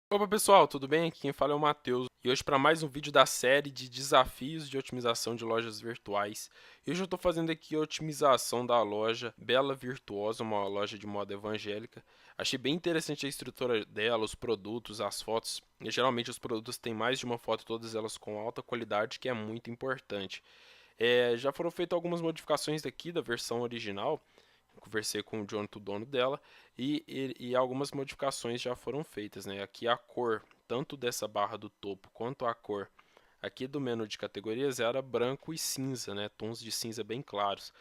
Opa pessoal, tudo bem? Aqui quem fala é o Matheus e hoje para mais um vídeo da série de desafios de otimização de lojas virtuais. E hoje eu estou fazendo aqui a otimização da loja Bela Virtuosa, uma loja de moda evangélica. Achei bem interessante a estrutura dela, os produtos, as fotos. E, geralmente os produtos têm mais de uma foto, todas elas com alta qualidade, que é muito importante. Já foram feitas algumas modificações daqui da versão original. Conversei com o Jonathan, o dono dela, e algumas modificações já foram feitas, né? Aqui a cor, tanto dessa barra do topo quanto a cor aqui do menu de categorias era branco e cinza, né? Tons de cinza bem claros.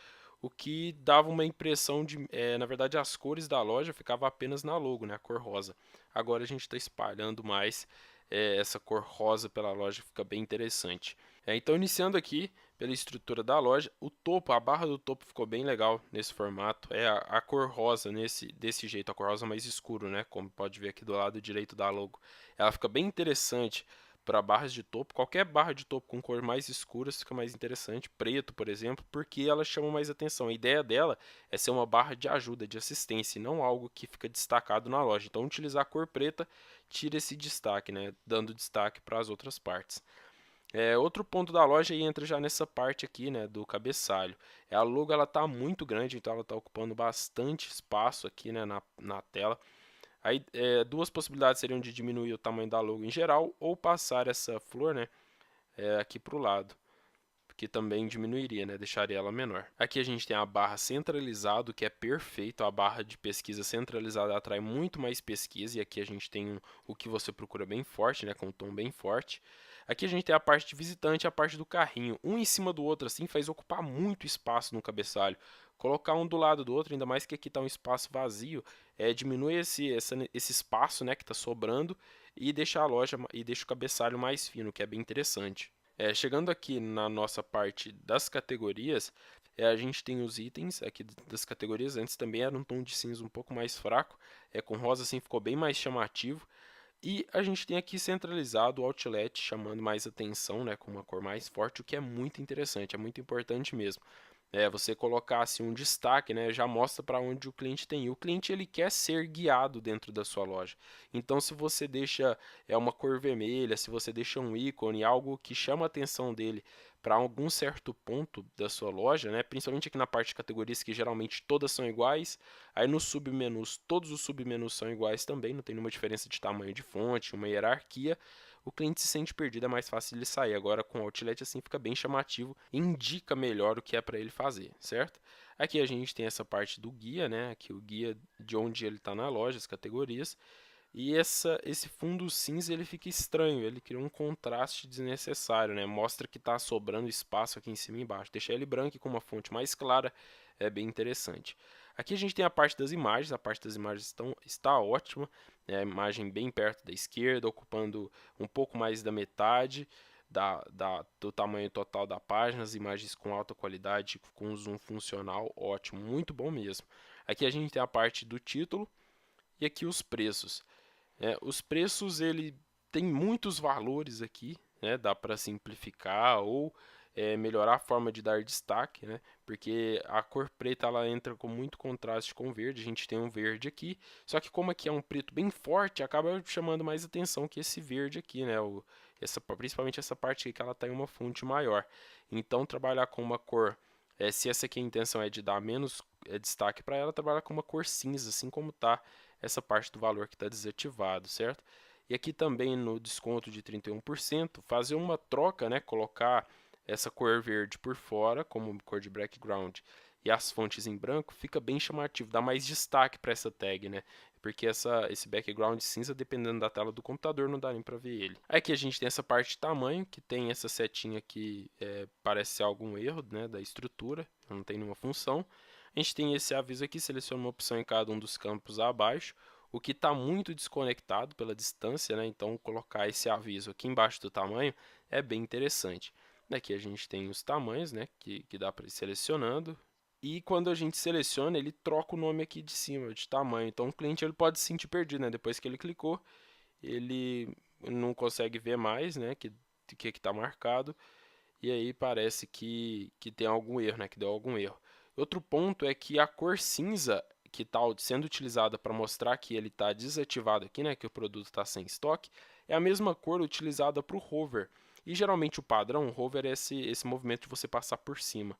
O que dava uma impressão de, na verdade, as cores da loja ficavam apenas na logo, né? A cor rosa. Agora a gente está espalhando mais essa cor rosa pela loja, fica bem interessante. Então, iniciando aqui pela estrutura da loja, o topo, a barra do topo ficou bem legal nesse formato. É a cor rosa desse jeito, a cor rosa mais escuro, né? Como pode ver aqui do lado direito da logo. Ela fica bem interessante para barras de topo. Qualquer barra de topo com cor mais escura fica mais interessante, preto, por exemplo, porque ela chama mais atenção. A ideia dela é ser uma barra de ajuda, de assistência, e não algo que fica destacado na loja. Então, utilizar a cor preta tira esse destaque, né? Dando destaque para as outras partes. Outro ponto da loja e entra já nessa parte aqui, né, do cabeçalho. A logo ela tá muito grande, então ela está ocupando bastante espaço aqui, né, na tela. Aí, duas possibilidades seriam de diminuir o tamanho da logo em geral ou passar essa flor, né, aqui para o lado, que também diminuiria, né, deixaria ela menor. Aqui a gente tem a barra centralizado, que é perfeito. A barra de pesquisa centralizada atrai muito mais pesquisa, e aqui a gente tem o que você procura bem forte, né, com um tom bem forte. Aqui a gente tem a parte de visitante e a parte do carrinho. Um em cima do outro assim faz ocupar muito espaço no cabeçalho. Colocar um do lado do outro, ainda mais que aqui está um espaço vazio, diminui esse espaço, né, que está sobrando, e deixa a loja e deixa o cabeçalho mais fino, que é bem interessante. Chegando aqui na nossa parte das categorias, a gente tem os itens aqui das categorias. Antes também era um tom de cinza um pouco mais fraco, com rosa assim ficou bem mais chamativo. E a gente tem aqui centralizado o outlet, chamando mais atenção, né, com uma cor mais forte, o que é muito interessante, é muito importante mesmo. Você colocar assim um destaque, né, já mostra para onde o cliente tem. E o cliente ele quer ser guiado dentro da sua loja. Então, se você deixa uma cor vermelha, se você deixa um ícone, algo que chama a atenção dele para algum certo ponto da sua loja, né, principalmente aqui na parte de categorias que geralmente todas são iguais, aí nos submenus, todos os submenus são iguais também, não tem nenhuma diferença de tamanho de fonte, uma hierarquia. O cliente se sente perdido, é mais fácil ele sair. Agora com o outlet assim fica bem chamativo, indica melhor o que é para ele fazer, certo? Aqui a gente tem essa parte do guia, né? Aqui o guia de onde ele está na loja, as categorias. E esse fundo cinza ele fica estranho, ele cria um contraste desnecessário, né? Mostra que está sobrando espaço aqui em cima e embaixo. Deixar ele branco e com uma fonte mais clara é bem interessante. Aqui a gente tem a parte das imagens, a parte das imagens está ótima, a imagem bem perto da esquerda, ocupando um pouco mais da metade do tamanho total da página, as imagens com alta qualidade, com zoom funcional, ótimo, muito bom mesmo. Aqui a gente tem a parte do título e aqui os preços. Os preços ele tem muitos valores aqui, né? Dá para simplificar ou melhorar a forma de dar destaque, né? Porque a cor preta ela entra com muito contraste com o verde. A gente tem um verde aqui, só que como aqui é um preto bem forte, acaba chamando mais atenção que esse verde aqui, né? Principalmente essa parte aqui que ela tem uma fonte maior. Então trabalhar com uma cor, se essa aqui a intenção é de dar menos destaque para ela, trabalhar com uma cor cinza, assim como está essa parte do valor que está desativado, certo? E aqui também no desconto de 31%, fazer uma troca, né? Colocar essa cor verde por fora, como cor de background, e as fontes em branco, fica bem chamativo, dá mais destaque para essa tag, né? Porque esse background cinza, dependendo da tela do computador, não dá nem para ver ele. Aqui a gente tem essa parte de tamanho, que tem essa setinha que parece ser algum erro, né, da estrutura, não tem nenhuma função. A gente tem esse aviso aqui, seleciona uma opção em cada um dos campos abaixo, o que está muito desconectado pela distância, né? Então colocar esse aviso aqui embaixo do tamanho é bem interessante. Aqui a gente tem os tamanhos, né, que dá para ir selecionando. E quando a gente seleciona, ele troca o nome aqui de cima, de tamanho. Então o cliente ele pode se sentir perdido, né? Depois que ele clicou, ele não consegue ver mais, né, que está marcado. E aí parece que tem algum erro, né, que deu algum erro. Outro ponto é que a cor cinza, que está sendo utilizada para mostrar que ele está desativado aqui, né, que o produto está sem estoque, é a mesma cor utilizada para o hover. E geralmente o padrão hover é esse movimento de você passar por cima.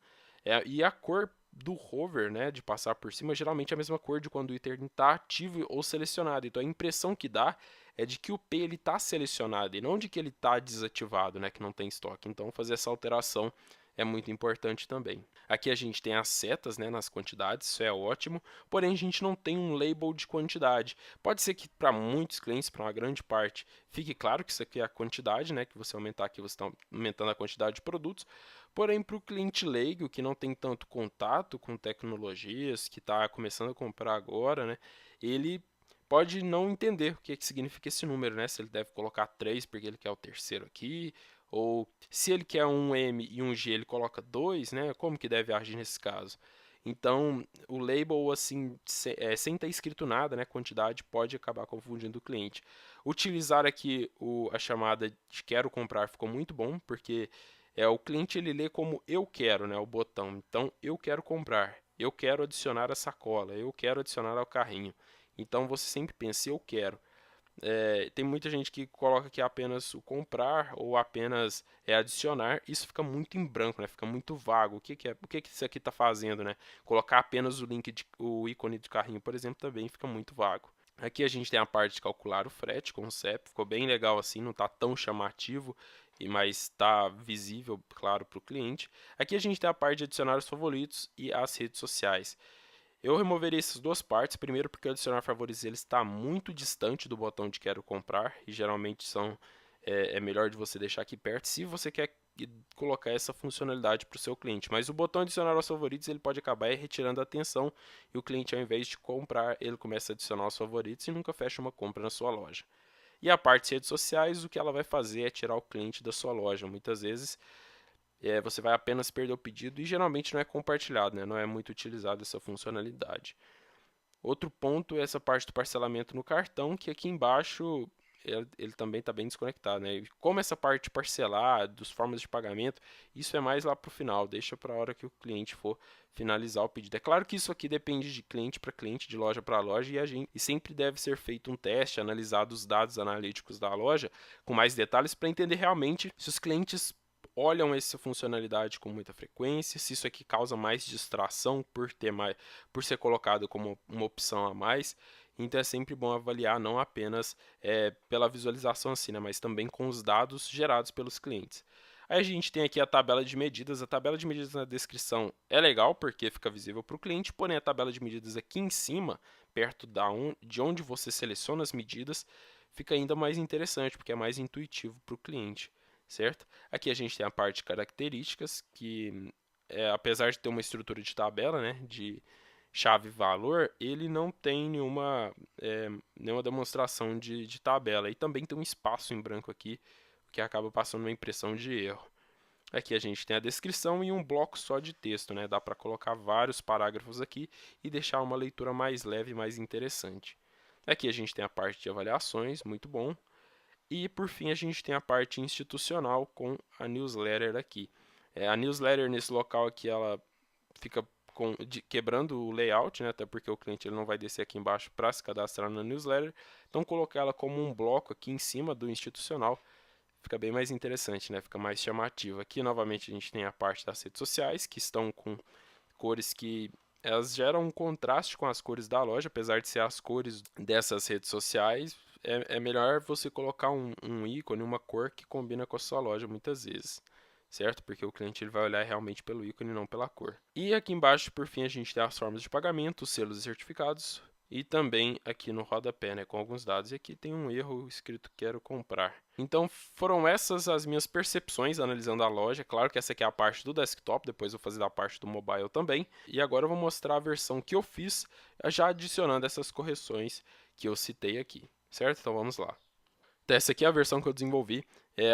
E a cor do hover, né, de passar por cima, geralmente é a mesma cor de quando o item está ativo ou selecionado. Então a impressão que dá é de que o P está selecionado e não de que ele está desativado, né, que não tem estoque. Então fazer essa alteração é muito importante também. Aqui a gente tem as setas, né, nas quantidades, isso é ótimo, porém a gente não tem um label de quantidade. Pode ser que para muitos clientes, para uma grande parte, fique claro que isso aqui é a quantidade, né, que você aumentar aqui, você está aumentando a quantidade de produtos, porém para o cliente leigo, que não tem tanto contato com tecnologias, que está começando a comprar agora, né, ele pode não entender o que significa esse número, né, se ele deve colocar 3 porque ele quer o terceiro aqui, ou se ele quer um M e um G, ele coloca 2, né? Como que deve agir nesse caso? Então, o label, assim, sem ter escrito nada, né, quantidade, pode acabar confundindo o cliente. Utilizar aqui a chamada de quero comprar ficou muito bom, porque o cliente ele lê como eu quero, né, o botão. Então, eu quero comprar, eu quero adicionar a sacola, eu quero adicionar ao carrinho. Então, você sempre pensa, eu quero. Tem muita gente que coloca aqui apenas o comprar ou apenas adicionar. Isso fica muito em branco, né? Fica muito vago. O que isso aqui está fazendo, né? Colocar apenas o ícone de carrinho, por exemplo, também fica muito vago. Aqui a gente tem a parte de calcular o frete com o CEP. Ficou bem legal assim, não está tão chamativo, mas está visível, claro, para o cliente. Aqui a gente tem a parte de adicionar os favoritos e as redes sociais. Eu removeria essas duas partes, primeiro porque o adicionar favoritos ele está muito distante do botão de quero comprar, e geralmente é melhor de você deixar aqui perto se você quer colocar essa funcionalidade para o seu cliente. Mas o botão adicionar aos favoritos ele pode acabar retirando a atenção e o cliente, ao invés de comprar, ele começa a adicionar os favoritos e nunca fecha uma compra na sua loja. E a parte de redes sociais, o que ela vai fazer é tirar o cliente da sua loja. Muitas vezes você vai apenas perder o pedido e geralmente não é compartilhado, né? Não é muito utilizada essa funcionalidade. Outro ponto é essa parte do parcelamento no cartão, que aqui embaixo ele também está bem desconectado, né? E como essa parte de parcelar, dos formas de pagamento, isso é mais lá para o final, deixa para a hora que o cliente for finalizar o pedido. É claro que isso aqui depende de cliente para cliente, de loja para loja, e sempre deve ser feito um teste, analisado os dados analíticos da loja com mais detalhes para entender realmente se os clientes olham essa funcionalidade com muita frequência, se isso aqui causa mais distração por ser colocado como uma opção a mais. Então é sempre bom avaliar não apenas pela visualização assim, né, mas também com os dados gerados pelos clientes. Aí a gente tem aqui a tabela de medidas. A tabela de medidas na descrição é legal porque fica visível para o cliente, porém a tabela de medidas aqui em cima, perto de onde você seleciona as medidas, fica ainda mais interessante porque é mais intuitivo para o cliente. Certo? Aqui a gente tem a parte de características, que apesar de ter uma estrutura de tabela, né, de chave e valor, ele não tem nenhuma demonstração de tabela. E também tem um espaço em branco aqui, que acaba passando uma impressão de erro. Aqui a gente tem a descrição e um bloco só de texto, né? Dá para colocar vários parágrafos aqui e deixar uma leitura mais leve e mais interessante. Aqui a gente tem a parte de avaliações, muito bom. E por fim a gente tem a parte institucional com a newsletter aqui. A newsletter nesse local aqui ela fica quebrando o layout, né? Até porque o cliente ele não vai descer aqui embaixo para se cadastrar na newsletter. Então colocar ela como um bloco aqui em cima do institucional fica bem mais interessante, né? Fica mais chamativo. Aqui novamente a gente tem a parte das redes sociais que estão com cores que elas geram um contraste com as cores da loja, apesar de ser as cores dessas redes sociais. É melhor você colocar um ícone, uma cor que combina com a sua loja muitas vezes, certo? Porque o cliente ele vai olhar realmente pelo ícone e não pela cor. E aqui embaixo, por fim, a gente tem as formas de pagamento, selos e certificados. E também aqui no rodapé, né, com alguns dados. E aqui tem um erro escrito quero comprar. Então foram essas as minhas percepções analisando a loja. Claro que essa aqui é a parte do desktop, depois eu vou fazer da parte do mobile também. E agora eu vou mostrar a versão que eu fiz, já adicionando essas correções que eu citei aqui, certo? Então vamos lá. Então, essa aqui é a versão que eu desenvolvi.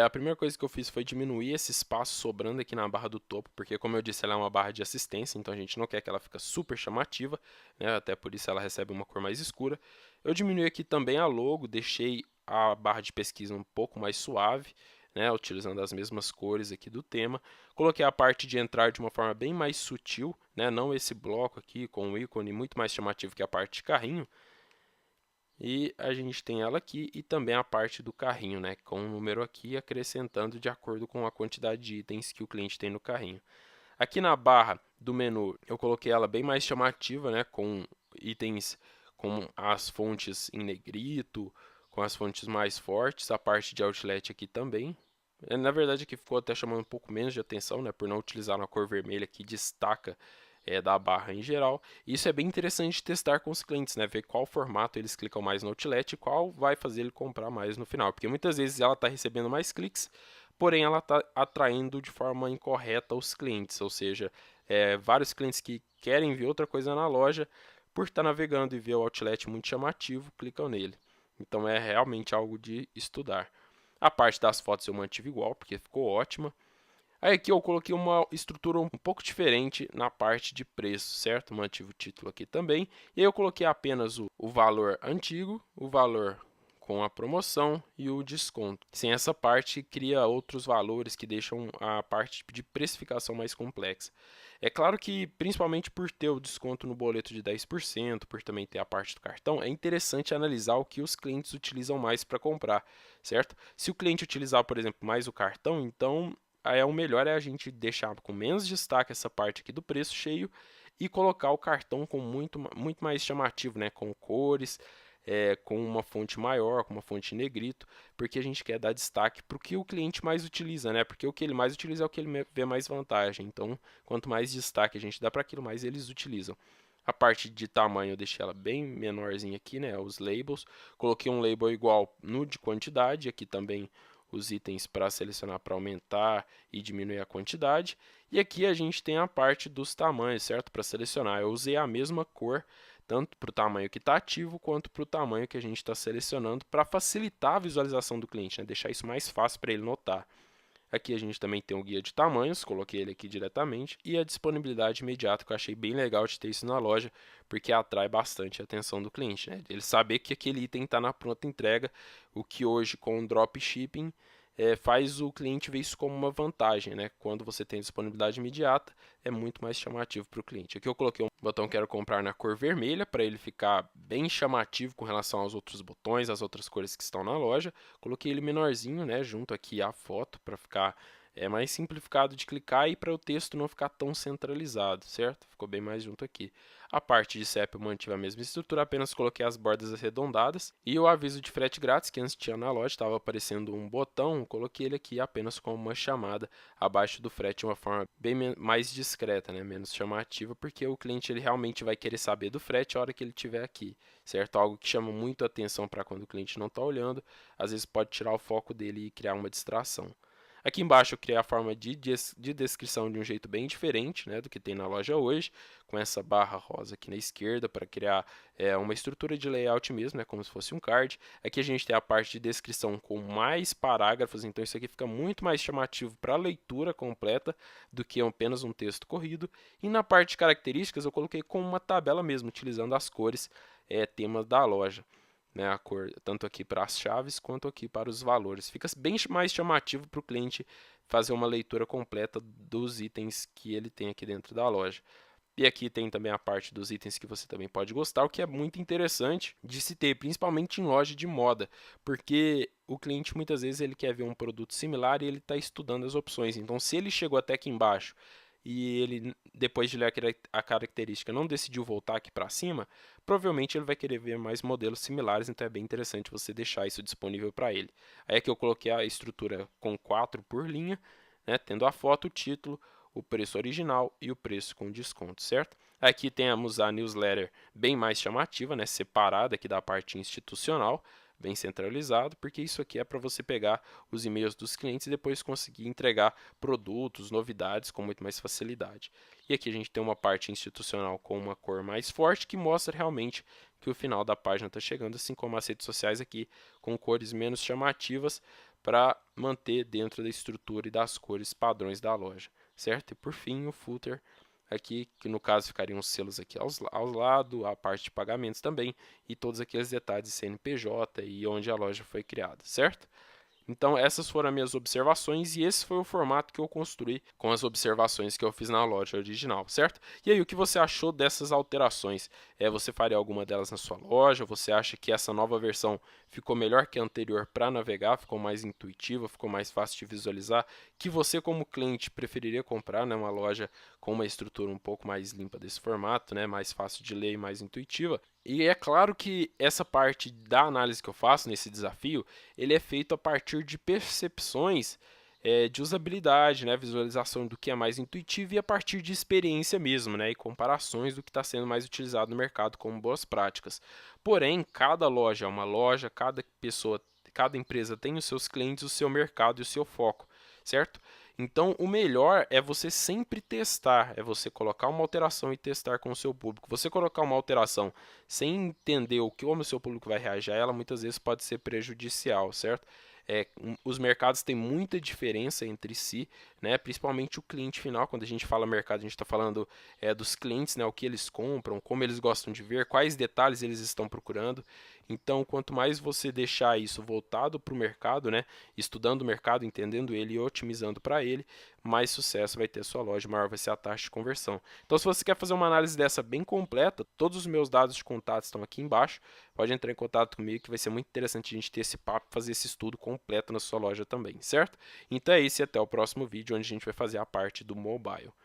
A primeira coisa que eu fiz foi diminuir esse espaço sobrando aqui na barra do topo, porque como eu disse, ela é uma barra de assistência, então a gente não quer que ela fique super chamativa, né? Até por isso ela recebe uma cor mais escura. Eu diminui aqui também a logo, deixei a barra de pesquisa um pouco mais suave, né, utilizando as mesmas cores aqui do tema. Coloquei a parte de entrar de uma forma bem mais sutil, né, não esse bloco aqui com um ícone muito mais chamativo que a parte de carrinho. E a gente tem ela aqui e também a parte do carrinho, né, com um número aqui acrescentando de acordo com a quantidade de itens que o cliente tem no carrinho. Aqui na barra do menu eu coloquei ela bem mais chamativa, né, com itens com as fontes em negrito, com as fontes mais fortes, a parte de outlet aqui também. Na verdade aqui ficou até chamando um pouco menos de atenção, né, por não utilizar uma cor vermelha que destaca da barra em geral. Isso é bem interessante testar com os clientes, né? Ver qual formato eles clicam mais no outlet e qual vai fazer ele comprar mais no final. Porque muitas vezes ela está recebendo mais cliques, porém ela está atraindo de forma incorreta os clientes. Ou seja, vários clientes que querem ver outra coisa na loja, por estar navegando e ver o outlet muito chamativo, clicam nele. Então é realmente algo de estudar. A parte das fotos eu mantive igual, porque ficou ótima. Aí aqui eu coloquei uma estrutura um pouco diferente na parte de preço, certo? Mantive o título aqui também. E aí eu coloquei apenas o valor antigo, o valor com a promoção e o desconto. Sem essa parte, cria outros valores que deixam a parte de precificação mais complexa. É claro que, principalmente por ter o desconto no boleto de 10%, por também ter a parte do cartão, é interessante analisar o que os clientes utilizam mais para comprar, certo? Se o cliente utilizar, por exemplo, mais o cartão, então o melhor é a gente deixar com menos destaque essa parte aqui do preço cheio e colocar o cartão com muito mais chamativo, né? Com cores, com uma fonte maior, com uma fonte em negrito, porque a gente quer dar destaque para o que o cliente mais utiliza, né? Porque o que ele mais utiliza é o que ele vê mais vantagem. Então, quanto mais destaque a gente dá para aquilo, mais eles utilizam. A parte de tamanho eu deixei ela bem menorzinha aqui, né? Os labels. Coloquei um label igual no de quantidade, aqui também os itens para selecionar para aumentar e diminuir a quantidade. E aqui a gente tem a parte dos tamanhos, certo? Para selecionar. Eu usei a mesma cor, tanto para o tamanho que está ativo, quanto para o tamanho que a gente está selecionando, para facilitar a visualização do cliente, né? Deixar isso mais fácil para ele notar. Aqui a gente também tem o guia de tamanhos, coloquei ele aqui diretamente, e a disponibilidade imediata, que eu achei bem legal de ter isso na loja, porque atrai bastante a atenção do cliente, né? Ele saber que aquele item está na pronta entrega, o que hoje com o dropshipping faz o cliente ver isso como uma vantagem, né? Quando você tem disponibilidade imediata, é muito mais chamativo para o cliente. Aqui eu coloquei um botão quero comprar na cor vermelha, para ele ficar bem chamativo com relação aos outros botões, às outras cores que estão na loja. Coloquei ele menorzinho, né, junto aqui à foto, para ficar mais simplificado de clicar e para o texto não ficar tão centralizado, certo? Ficou bem mais junto aqui. A parte de CEP eu mantive a mesma estrutura, apenas coloquei as bordas arredondadas. E o aviso de frete grátis, que antes tinha na loja, estava aparecendo um botão, coloquei ele aqui apenas como uma chamada abaixo do frete, de uma forma bem mais discreta, né? Menos chamativa, porque o cliente ele realmente vai querer saber do frete a hora que ele estiver aqui, certo? Algo que chama muito atenção para quando o cliente não está olhando, às vezes pode tirar o foco dele e criar uma distração. Aqui embaixo eu criei a forma de descrição de um jeito bem diferente, né, do que tem na loja hoje, com essa barra rosa aqui na esquerda para criar uma estrutura de layout mesmo, né, como se fosse um card. Aqui a gente tem a parte de descrição com mais parágrafos, então isso aqui fica muito mais chamativo para a leitura completa do que apenas um texto corrido. E na parte de características eu coloquei com uma tabela mesmo, utilizando as cores temas da loja, né, a cor, tanto aqui para as chaves quanto aqui para os valores. Fica bem mais chamativo para o cliente fazer uma leitura completa dos itens que ele tem aqui dentro da loja. E aqui tem também a parte dos itens que você também pode gostar, o que é muito interessante de se ter, principalmente em loja de moda, porque o cliente muitas vezes ele quer ver um produto similar e ele está estudando as opções. Então, se ele chegou até aqui embaixo e ele, depois de ler a característica, não decidiu voltar aqui para cima, provavelmente ele vai querer ver mais modelos similares, então é bem interessante você deixar isso disponível para ele. Aí aqui eu coloquei a estrutura com 4 por linha, né, tendo a foto, o título, o preço original e o preço com desconto, certo? Aqui temos a newsletter bem mais chamativa, né, separada aqui da parte institucional, bem centralizado, porque isso aqui é para você pegar os e-mails dos clientes e depois conseguir entregar produtos, novidades com muito mais facilidade. E aqui a gente tem uma parte institucional com uma cor mais forte que mostra realmente que o final da página está chegando, assim como as redes sociais aqui com cores menos chamativas para manter dentro da estrutura e das cores padrões da loja, certo? E por fim o footer aqui, que no caso ficariam os selos aqui ao lado, a parte de pagamentos também, e todos aqueles detalhes de CNPJ e onde a loja foi criada, certo? Então, essas foram as minhas observações e esse foi o formato que eu construí com as observações que eu fiz na loja original, certo? E aí, o que você achou dessas alterações? Você faria alguma delas na sua loja? Você acha que essa nova versão ficou melhor que a anterior para navegar? Ficou mais intuitiva? Ficou mais fácil de visualizar? Que você, como cliente, preferiria comprar, né, uma loja com uma estrutura um pouco mais limpa desse formato, né, mais fácil de ler e mais intuitiva? E é claro que essa parte da análise que eu faço nesse desafio, ele é feito a partir de percepções de usabilidade, né, visualização do que é mais intuitivo e a partir de experiência mesmo, né, e comparações do que está sendo mais utilizado no mercado como boas práticas. Porém, cada loja é uma loja, cada pessoa, cada empresa tem os seus clientes, o seu mercado e o seu foco, certo? Então, o melhor é você sempre testar, é você colocar uma alteração e testar com o seu público. Você colocar uma alteração sem entender como o seu público vai reagir a ela, muitas vezes pode ser prejudicial, certo? Os mercados têm muita diferença entre si, né? Principalmente o cliente final. Quando a gente fala mercado, a gente está falando dos clientes, né? O que eles compram, como eles gostam de ver, quais detalhes eles estão procurando. Então, quanto mais você deixar isso voltado para o mercado, né? Estudando o mercado, entendendo ele e otimizando para ele, mais sucesso vai ter a sua loja, maior vai ser a taxa de conversão. Então, se você quer fazer uma análise dessa bem completa, todos os meus dados de contato estão aqui embaixo. Pode entrar em contato comigo que vai ser muito interessante a gente ter esse papo, fazer esse estudo completo na sua loja também, certo? Então é isso e até o próximo vídeo onde a gente vai fazer a parte do mobile.